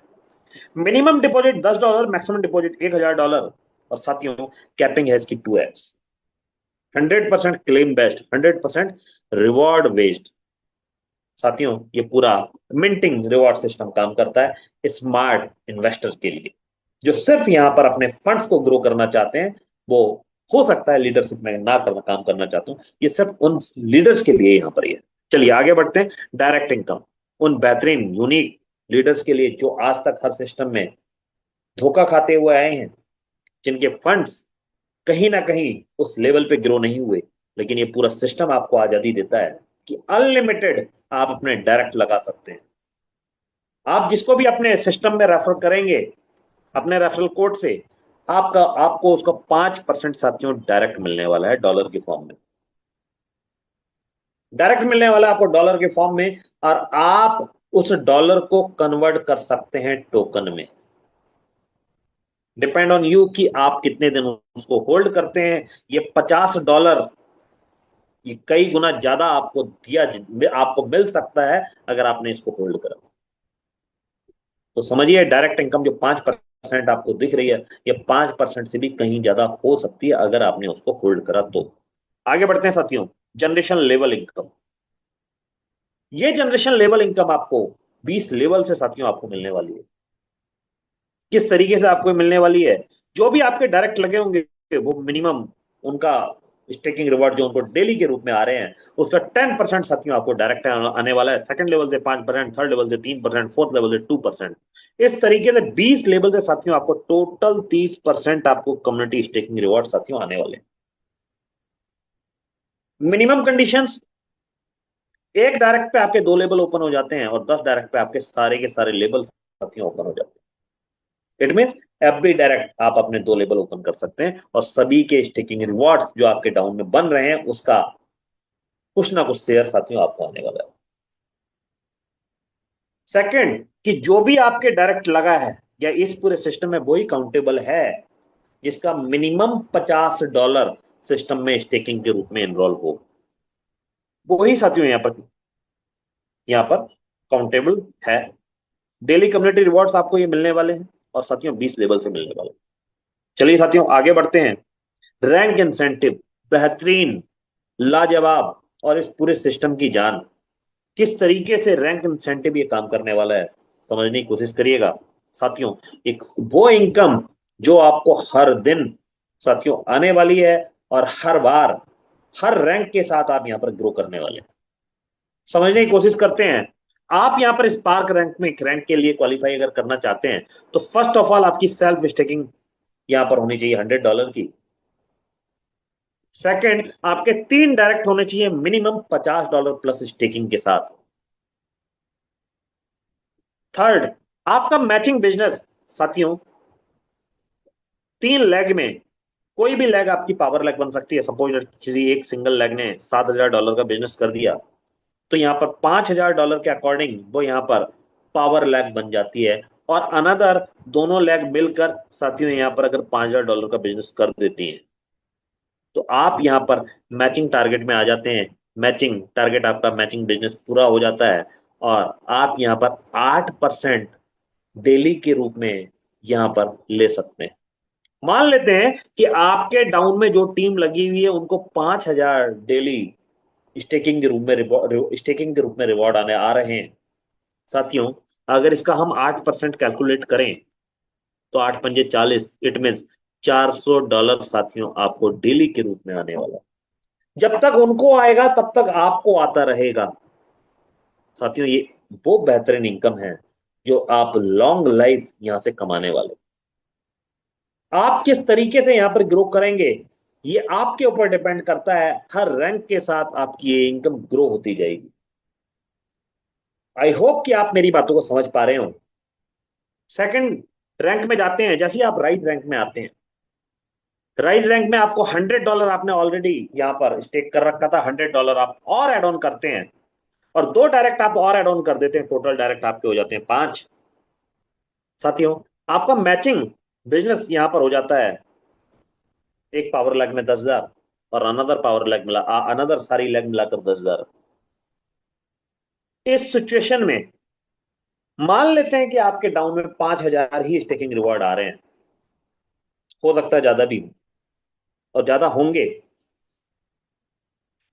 मिनिमम डिपॉजिट $10, मैक्सिमम डिपॉजिट $1,000 और साथियों कैपिंग है इसकी 2x। 100% claim based, 100% reward based. साथियों ये पूरा मिंटिंग रिवॉर्ड सिस्टम काम करता है स्मार्ट इन्वेस्टर्स के लिए, जो सिर्फ यहां पर अपने फंड्स को ग्रो करना चाहते हैं। वो हो सकता है लीडरशिप में ना करना काम करना चाहते हो, ये सिर्फ उन लीडर्स के लिए यहां पर ही है। चलिए आगे बढ़ते हैं। डायरेक्ट इनकम, उन बेहतरीन यूनिक लीडर्स के लिए जो आज तक हर सिस्टम में धोखा खाते हुए आए हैं, जिनके फंड्स कहीं ना कहीं उस लेवल पे ग्रो नहीं हुए, लेकिन ये पूरा सिस्टम आपको आजादी देता है कि अनलिमिटेड आप अपने डायरेक्ट लगा सकते हैं। आप जिसको भी अपने सिस्टम में रेफर करेंगे अपने रेफरल कोड से, आपको उसका 5% साथियों डायरेक्ट मिलने वाला है डॉलर के फॉर्म में, डायरेक्ट मिलने वाला है आपको डॉलर के फॉर्म में, और आप उस डॉलर को कन्वर्ट कर सकते हैं टोकन में। डिपेंड ऑन यू कि आप कितने दिन उसको होल्ड करते हैं। ये $50, ये कई गुना ज्यादा आपको आपको मिल सकता है अगर आपने इसको होल्ड करा। तो समझिए, डायरेक्ट इनकम जो 5% आपको दिख रही है, ये 5% से भी कहीं ज्यादा हो सकती है अगर आपने उसको होल्ड करा तो। आगे बढ़ते हैं साथियों, जनरेशन लेवल इनकम। ये जनरेशन लेवल इनकम आपको 20 लेवल से साथियों आपको मिलने वाली है। किस तरीके से आपको मिलने वाली है? जो भी आपके डायरेक्ट लगे होंगे, वो मिनिमम उनका स्टेकिंग रिवॉर्ड जो उनको डेली के रूप में आ रहे हैं, उसका 10% साथियों आपको डायरेक्ट आने वाला है। सेकंड लेवल से 5%, थर्ड लेवल से 3%, फोर्थ लेवल से 2%। इस तरीके से 20 लेवल से साथियों आपको टोटल 30% आपको कम्युनिटी स्टेकिंग रिवॉर्ड साथियों आने वाले हैं। मिनिमम कंडीशंस, एक डायरेक्ट पे आपके 2 लेवल ओपन हो जाते हैं और 10 डायरेक्ट पे आपके सारे के सारे लेवल साथियों ओपन हो जाते हैं। इट मीन्स एवरी डायरेक्ट आप अपने 2 लेवल ओपन कर सकते हैं और सभी के स्टेकिंग रिवॉर्ड जो आपके डाउन में बन रहे हैं उसका कुछ ना कुछ शेयर साथियों आपको आने वाला है। सेकंड, कि जो भी आपके डायरेक्ट लगा है या इस पूरे सिस्टम में वही काउंटेबल है जिसका मिनिमम $50 सिस्टम में स्टेकिंग के रूप में एनरोल हो, वही साथियों यहां पर काउंटेबल है। डेली कम्युनिटी रिवॉर्ड्स आपको ये मिलने वाले हैं और साथियों 20 लेवल से मिलने वाले हैं। चलिए साथियों आगे बढ़ते हैं। रैंक इंसेंटिव, बेहतरीन, लाजवाब और इस पूरे सिस्टम की जान। किस तरीके से रैंक इंसेंटिव ये काम करने वाला है, समझने की कोशिश करिएगा साथियों। एक वो इनकम जो आपको हर दिन साथियों आने वाली है और हर बार हर रैंक के साथ आप यहां पर ग्रो करने वाले हैं। समझने की कोशिश करते हैं। आप यहां पर स्पार्क रैंक में एक रैंक के लिए क्वालिफाई अगर करना चाहते हैं तो फर्स्ट ऑफ ऑल आपकी सेल्फ स्टेकिंग यहां पर होनी चाहिए $100 की। सेकंड, आपके 3 डायरेक्ट होने चाहिए मिनिमम $50 प्लस स्टेकिंग के साथ। थर्ड, आपका मैचिंग बिजनेस साथियों 3 लेग में कोई भी लेग आपकी पावर लेग बन सकती है। सपोज किसी एक सिंगल लेग ने $7,000 का बिजनेस कर दिया तो यहां पर $5,000 के अकॉर्डिंग वो यहां पर पावर लेग बन जाती है। और अनदर दोनों लेग मिलकर साथियों यहां पर अगर $5,000 का बिजनेस कर देती हैं तो आप यहां पर मैचिंग टारगेट में आ जाते हैं। मैचिंग टारगेट आपका मैचिंग बिजनेस पूरा हो जाता है और आप यहां पर 8% डेली के रूप में यहां पर ले सकते हैं। मान लेते हैं कि आपके डाउन में जो टीम लगी हुई है उनको 5,000 डेली स्टेकिंग के रूप में रिवॉर्ड आने आ रहे हैं साथियों। अगर इसका हम 8% कैलकुलेट करें तो 8 पंजे 40, इट मीन्स $400 साथियों आपको डेली के रूप में आने वाला है। जब तक उनको आएगा तब तक आपको आता रहेगा साथियों। ये वो बेहतरीन इनकम है जो आप लॉन्ग लाइफ यहां से कमाने वाले। आप किस तरीके से यहां पर ग्रो करेंगे ये आपके ऊपर डिपेंड करता है। हर रैंक के साथ आपकी ये इनकम ग्रो होती जाएगी। आई होप कि आप मेरी बातों को समझ पा रहे हो। सेकंड रैंक में जाते हैं, जैसे ही आप राइट रैंक में आते हैं, राइट रैंक में आपको $100 आपने ऑलरेडी यहां पर स्टेक कर रखा था, $100 आप और एड ऑन करते हैं और 2 डायरेक्ट आप और एड ऑन कर देते हैं, टोटल डायरेक्ट आपके हो जाते हैं 5 साथियों। आपका मैचिंग बिजनेस यहां पर हो जाता है एक पावर लैग में 10,000 और अनदर पावर लैग मिला अनदर सारी लैग मिलाकर 10,000। इस सिचुएशन में मान लेते हैं कि आपके डाउन में 5,000 ही स्टेकिंग रिवॉर्ड आ रहे हैं, हो सकता है ज्यादा भी हो और ज्यादा होंगे,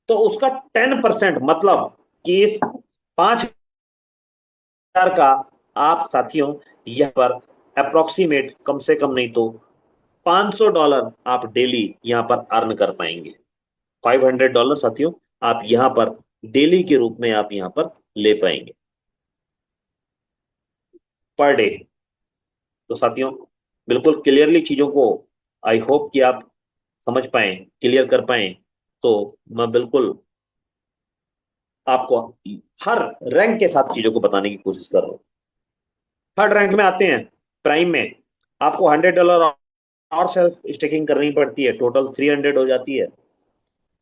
तो उसका 10% मतलब कि इस 5,000 का आप साथियों यहां पर अप्रोक्सीमेट कम से कम नहीं तो $500 आप डेली यहां पर अर्न कर पाएंगे। $500 साथियों आप यहां पर डेली के रूप में आप यहां पर ले पाएंगे पर डे। तो साथियों बिल्कुल क्लियरली चीजों को आई होप कि आप समझ पाए, क्लियर कर पाए। तो मैं बिल्कुल आपको हर रैंक के साथ चीजों को बताने की कोशिश कर रहा हूं। थर्ड रैंक में आते हैं, प्राइम में आपको $100 और सेल्फ स्टेकिंग करनी पड़ती है, टोटल 300 हो जाती है।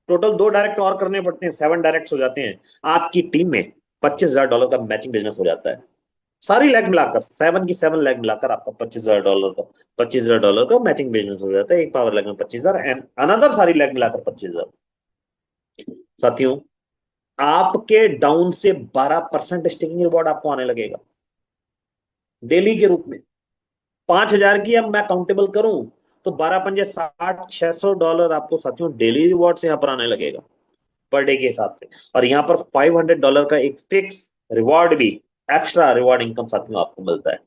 टोटल 2 डायरेक्ट और करने पड़ते हैं, 7 डायरेक्ट हो जाते हैं। आपकी टीम में $25,000 का मैचिंग बिजनेस हो जाता है सारी लैग मिलाकर 7 की 7 लैग मिलाकर आपका $25,000 का मैचिंग बिजनेस हो जाता है। एक पावर लैग में 25,000 एंड अनदर सारी लैग मिलाकर 25,000। साथियों, आपके डाउन से 12% स्टिकिंग रिवॉर्ड आपको आने लगेगा डेली के रूप में। 5,000 की अब मैं काउंटेबल करूं तो 12 पंजे 60, $600 आपको साथियों डेली रिवॉर्ड से यहां पर आने लगेगा पर डे के हिसाब से। और यहां पर $500 का एक फिक्स रिवॉर्ड भी, एक्स्ट्रा रिवॉर्ड इनकम साथियों आपको मिलता है।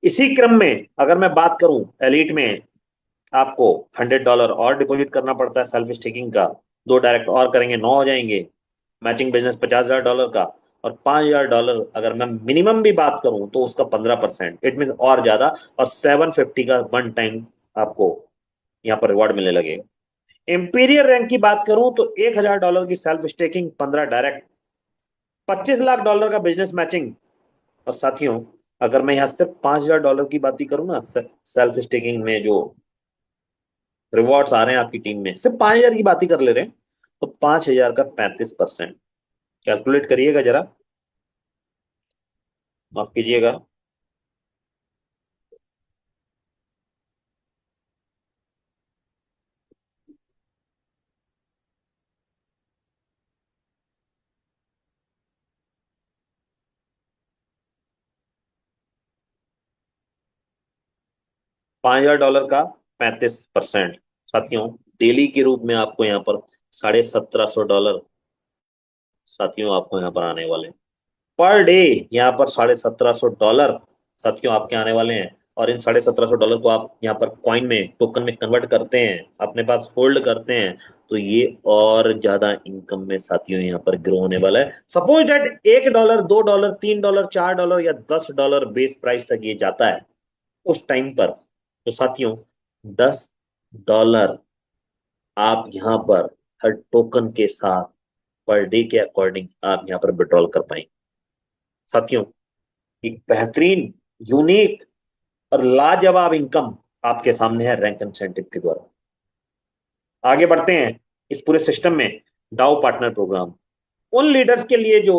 इसी क्रम में अगर मैं बात करूं एलिट में, आपको $100 और डिपॉजिट करना पड़ता है सेल्फ स्टेकिंग का। 2 डायरेक्ट और करेंगे 9 हो जाएंगे। मैचिंग बिजनेस $50,000 का, और $5,000 अगर मैं मिनिमम भी बात करूं तो उसका 15%, इट मीन और ज्यादा। और 750 का वन टाइम आपको यहाँ पर रिवॉर्ड मिलने लगेगा। इंपीरियर रैंक की बात करूं तो $1,000 की सेल्फ स्टेकिंग, 15 डायरेक्ट, $25 लाख का बिजनेस मैचिंग। और साथियों, अगर मैं यहां सिर्फ $5,000 की बात ही करूं ना, सेल्फ स्टेकिंग में जो रिवॉर्ड्स आ रहे हैं आपकी टीम में, सिर्फ 5,000 की बात ही कर ले रहे हैं, तो 5,000 का 35%। कैलकुलेट करिएगा जरा, माफ कीजिएगा। $5,000 का 35%। साथियों, डेली के रूप में आपको यहाँ पर $1,750 साथियों आपको यहाँ पर आने वाले हैं पर डे। यहाँ पर $1,750 साथियों आपके आने वाले हैं। और इन $1,750 को आप यहाँ पर कॉइन में, टोकन में कन्वर्ट करते हैं, अपने पास होल्ड करते हैं, तो ये और ज्यादा इनकम में साथियों यहाँ पर ग्रो होने वाला है। सपोज डेट $1, $2, $3, $4 या $10 बेस प्राइस तक ये जाता है उस टाइम पर, तो साथियों $10 आप यहाँ पर हर टोकन के साथ पर डे के अकॉर्डिंग आप यहाँ पर विड्रॉल कर पाएंगे। साथियों, एक बेहतरीन, यूनिक और लाजवाब इनकम आपके सामने है रैंक इंसेंटिव के द्वारा। आगे बढ़ते हैं इस पूरे सिस्टम में। डाउ पार्टनर प्रोग्राम उन लीडर्स के लिए जो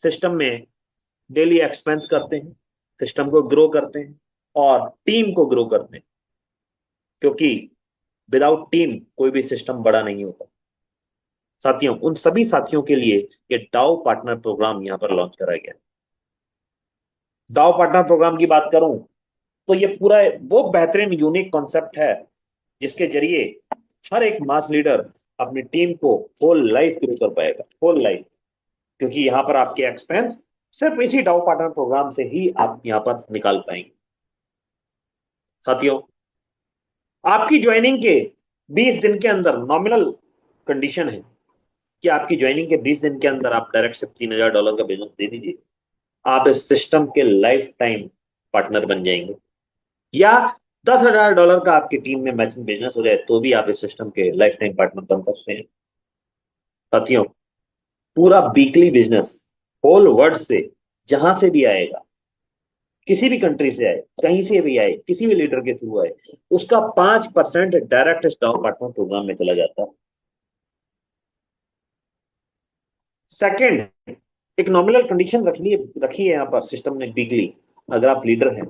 सिस्टम में डेली एक्सपेंस करते हैं, सिस्टम को ग्रो करते हैं और टीम को ग्रो करते हैं, क्योंकि विदाउट टीम कोई भी सिस्टम बड़ा नहीं होता। साथियों, उन सभी साथियों के लिए ये डाउ पार्टनर प्रोग्राम यहां पर लॉन्च कराया गया। डाउ पार्टनर प्रोग्राम की बात करूं तो ये पूरा वो बेहतरीन यूनिक कॉन्सेप्ट है जिसके जरिए हर एक मास लीडर अपनी टीम को होल लाइफ ग्रो कर पाएगा, होल लाइफ। क्योंकि यहाँ पर आपके एक्सपेंस सिर्फ इसी डाउ पार्टनर प्रोग्राम से ही आप यहाँ पर निकाल पाएंगे। साथियों, आपकी ज्वाइनिंग के 20 दिन के अंदर नॉमिनल कंडीशन है कि आपकी ज्वाइनिंग के 20 दिन के अंदर आप डायरेक्ट सिर्फ $3,000 का बिजनेस दे दीजिए, आप इस सिस्टम के लाइफ टाइम पार्टनर बन जाएंगे। या $10,000 का आपकी टीम में मैचिंग बिजनेस हो जाए तो भी आप इस सिस्टम के लाइफ टाइम पार्टनर बन सकते हैं। साथियों, पूरा वीकली बिजनेस होल वर्ल्ड से, जहां से भी आएगा, किसी भी कंट्री से आए, कहीं से भी आए, किसी भी लीडर के थ्रू आए, उसका 5% डायरेक्ट स्टॉक पार्टनर प्रोग्राम में चला जाता है। सेकंड, एक नॉमिनल कंडीशन रखी है यहाँ पर सिस्टम ने वीकली। अगर आप लीडर हैं,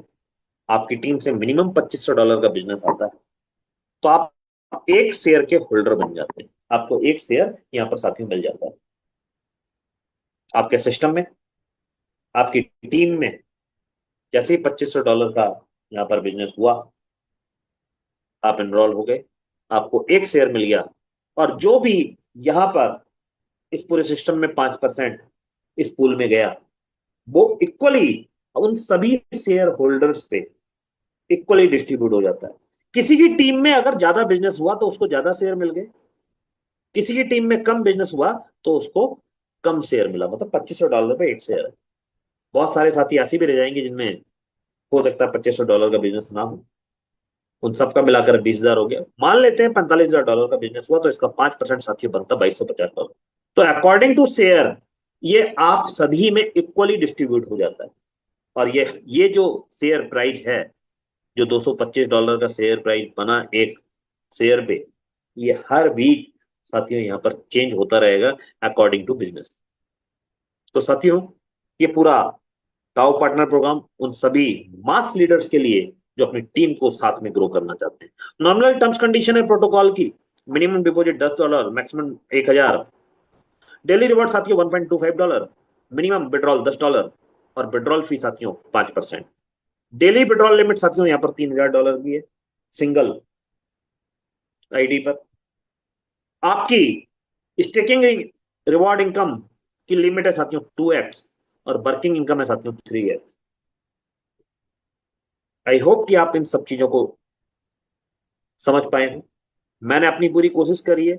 आपकी टीम से मिनिमम $2,500 का बिजनेस आता है, तो आप एक शेयर के होल्डर बन जाते हैं। आपको एक शेयर यहाँ पर साथियों मिल जाता है। आपके सिस्टम में, आपकी टीम में जैसे ही $2,500 का यहाँ पर बिजनेस हुआ, आप एनरोल हो गए, आपको एक शेयर मिल गया। और जो भी यहाँ पर इस पूरे सिस्टम में 5% इस पूल में गया, वो इक्वली उन सभी शेयर होल्डर्स पे इक्वली डिस्ट्रीब्यूट हो जाता है। किसी की टीम में अगर ज्यादा बिजनेस हुआ तो उसको ज्यादा शेयर मिल गए, किसी की टीम में कम बिजनेस हुआ तो उसको कम शेयर मिला। मतलब $2,500 पे एक शेयर है। बहुत सारे साथी ऐसे भी रह जाएंगे जिनमें हो सकता है $2,500 का बिजनेस ना हो, उन सबका मिलाकर 20,000 हो गया। मान लेते हैं $45,000 का बिजनेस हुआ, तो इसका 5% साथियों बनता $2,250। तो अकॉर्डिंग टू शेयर ये आप सभी में इक्वली डिस्ट्रीब्यूट हो जाता है। और ये जो शेयर प्राइस है, जो $225 का शेयर प्राइस बना एक शेयर पे, ये हर वीक साथियों यहाँ पर चेंज होता रहेगा अकॉर्डिंग टू बिजनेस। तो साथियों, ये पूरा टाउ पार्टनर प्रोग्राम उन सभी मास लीडर्स के लिए जो अपनी टीम को साथ में ग्रो करना चाहते हैं। नॉमिनल टर्म्स कंडीशन है प्रोटोकॉल की, minimum deposit $10, maximum 1000। Daily reward साथियों $1.25, मिनिमम विड्रॉल $10 और विड्रॉल फी साथियों 5%। डेली विड्रॉल लिमिट साथियों यहां पर $3000 की है सिंगल आईडी पर। आपकी स्टेकिंग रिवॉर्ड इनकम की लिमिट है साथियों 2x और वर्किंग इनकम है साथियों 3x। आई होप कि आप इन सब चीजों को समझ पाए हैं। मैंने अपनी पूरी कोशिश करी है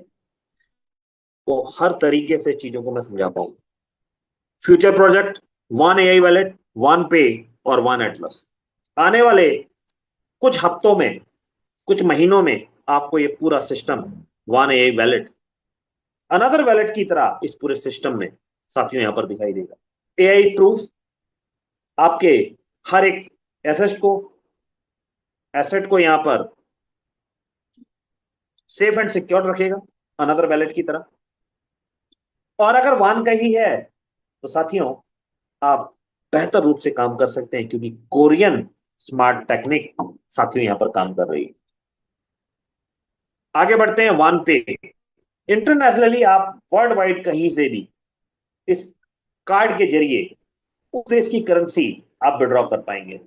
वो हर तरीके से चीजों को मैं समझा पाऊं। Future project, one AI wallet, one पे और वन एटलस। आने वाले कुछ हफ्तों में, कुछ महीनों में आपको ये पूरा system one AI wallet another wallet की तरह इस पूरे सिस्टम में साथियों यहां पर दिखाई देगा। एआई प्रूफ आपके हर एक एसेट को यहां पर सेफ एंड सिक्योर रखेगा अनदर वैलेट की तरह। और अगर वन का ही है तो साथियों आप बेहतर रूप से काम कर सकते हैं, क्योंकि कोरियन स्मार्ट टेक्निक साथियों यहां पर काम कर रही है। आगे बढ़ते हैं वन पे। इंटरनेशनली आप वर्ल्ड वाइड कहीं से भी इस कार्ड के जरिए उस देश की करेंसी आप विड्रॉ कर पाएंगे।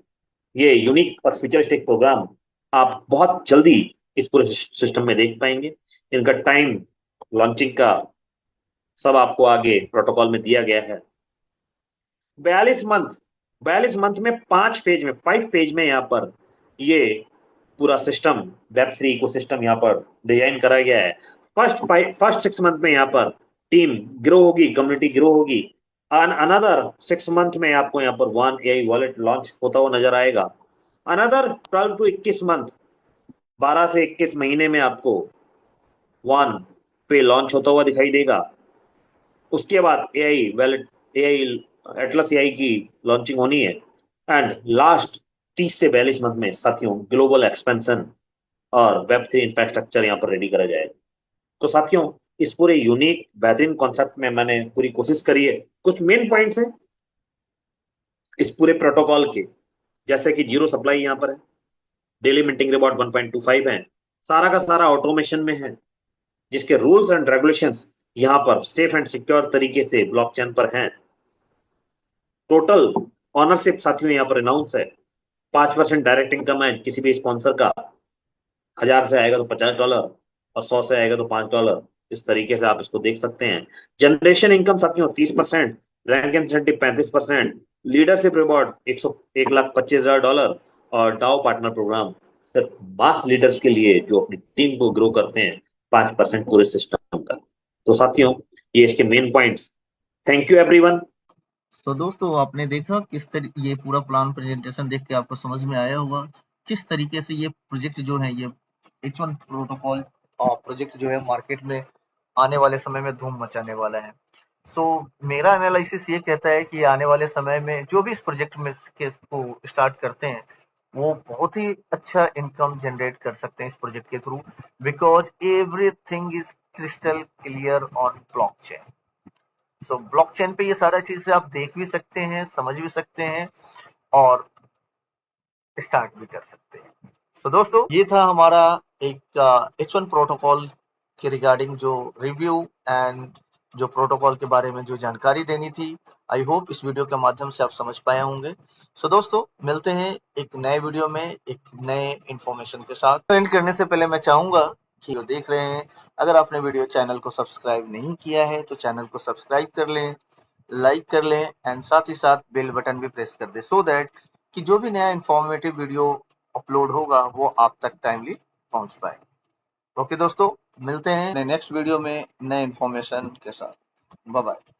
ये यूनिक और फ्यूचरिस्टिक प्रोग्राम आप बहुत जल्दी इस पूरे सिस्टम में देख पाएंगे। इनका टाइम लॉन्चिंग का सब आपको आगे प्रोटोकॉल में दिया गया है। 42 मंथ में 5 फेज में यहाँ पर ये पूरा सिस्टम वेब3 इकोसिस्टम यहाँ पर डिजाइन करा गया है। फर्स्ट 6 मंथ में यहाँ पर टीम ग्रो होगी, कम्युनिटी ग्रो होगी। अनदर 6 मंथ में आपको यहाँ पर वन एआई वॉलेट लॉन्च होता हुआ नजर आएगा। अनदर 12 to 21 मंथ, 12 से 21 महीने में आपको वन पे लॉन्च होता हुआ दिखाई देगा। उसके बाद AI wallet, AI Atlas AI की लॉन्चिंग होनी है। एंड लास्ट 30 से 42 मंथ में साथियों ग्लोबल एक्सपेंशन और वेब3 इंफ्रास्ट्रक्चर यहाँ पर रेडी करा जाएगा। तो साथियों इस पूरे यूनिक बेहतरीन कॉन्सेप्ट में मैंने पूरी कोशिश करी है। कुछ मेन पॉइंट्स हैं इस पूरे प्रोटोकॉल के, जैसे कि जीरो सप्लाई यहाँ पर है, डेली मिंटिंग रिवॉर्ड 1.25 है, सारा का सारा ऑटोमेशन में है, जिसके रूल्स एंड रेगुलेशंस यहाँ पर सेफ एंड सिक्योर तरीके से ब्लॉकचेन पर हैं। टोटल ऑनरशिप साथियों यहाँ पर अनाउंस है। 5% डायरेक्ट इनकम है किसी भी स्पॉन्सर का। 1000 से आएगा तो $50 और 100 से आएगा तो $5। इस तरीके से आप इसको देख सकते हैं। जनरेशन इनकम साथियों 30%, रैंक इंसेंटिव 35%, लीडरशिप रिवॉर्ड $1,25,000 और डाउ पार्टनर प्रोग्राम सिर्फ मास लीडर्स के लिए जो अपनी टीम को ग्रो करते हैं 5% पूरे सिस्टम का। तो साथियों ये इसके main points. Thank you everyone. तो दोस्तों आपने देखा ये पूरा प्लान प्रेजेंटेशन देख के आपको समझ में आया होगा किस तरीके से ये प्रोजेक्ट जो है, ये H1 प्रोटोकॉल प्रोजेक्ट जो है मार्केट में आने वाले समय में धूम मचाने वाला है। मेरा एनालिसिस ये कहता है कि आने वाले समय में जो भी इस प्रोजेक्ट में को स्टार्ट करते हैं वो बहुत ही अच्छा इनकम जनरेट कर सकते हैं इस प्रोजेक्ट के through, because everything is crystal clear on blockchain. Blockchain पे ये सारा चीजें आप देख भी सकते हैं, समझ भी सकते हैं और स्टार्ट भी कर सकते हैं। दोस्तों ये था हमारा एक H1 प्रोटोकॉल के रिगार्डिंग जो रिव्यू एंड जो प्रोटोकॉल के बारे में जो जानकारी देनी थी। आई होप इस वीडियो के माध्यम से आप समझ पाए होंगे। दोस्तों मिलते हैं एक नए वीडियो में एक नए इंफॉर्मेशन के साथ। एंड करने से पहले मैं चाहूंगा कि जो देख रहे हैं, अगर आपने वीडियो चैनल को सब्सक्राइब नहीं किया है तो चैनल को सब्सक्राइब कर लें, लाइक कर लें एंड साथ ही साथ बेल बटन भी प्रेस कर दें, सो दैट कि जो भी नया इंफॉर्मेटिव वीडियो अपलोड होगा वो आप तक टाइमली पहुंच पाए। ओके दोस्तों, मिलते हैं नेक्स्ट वीडियो में नए इंफॉर्मेशन के साथ। Bye bye.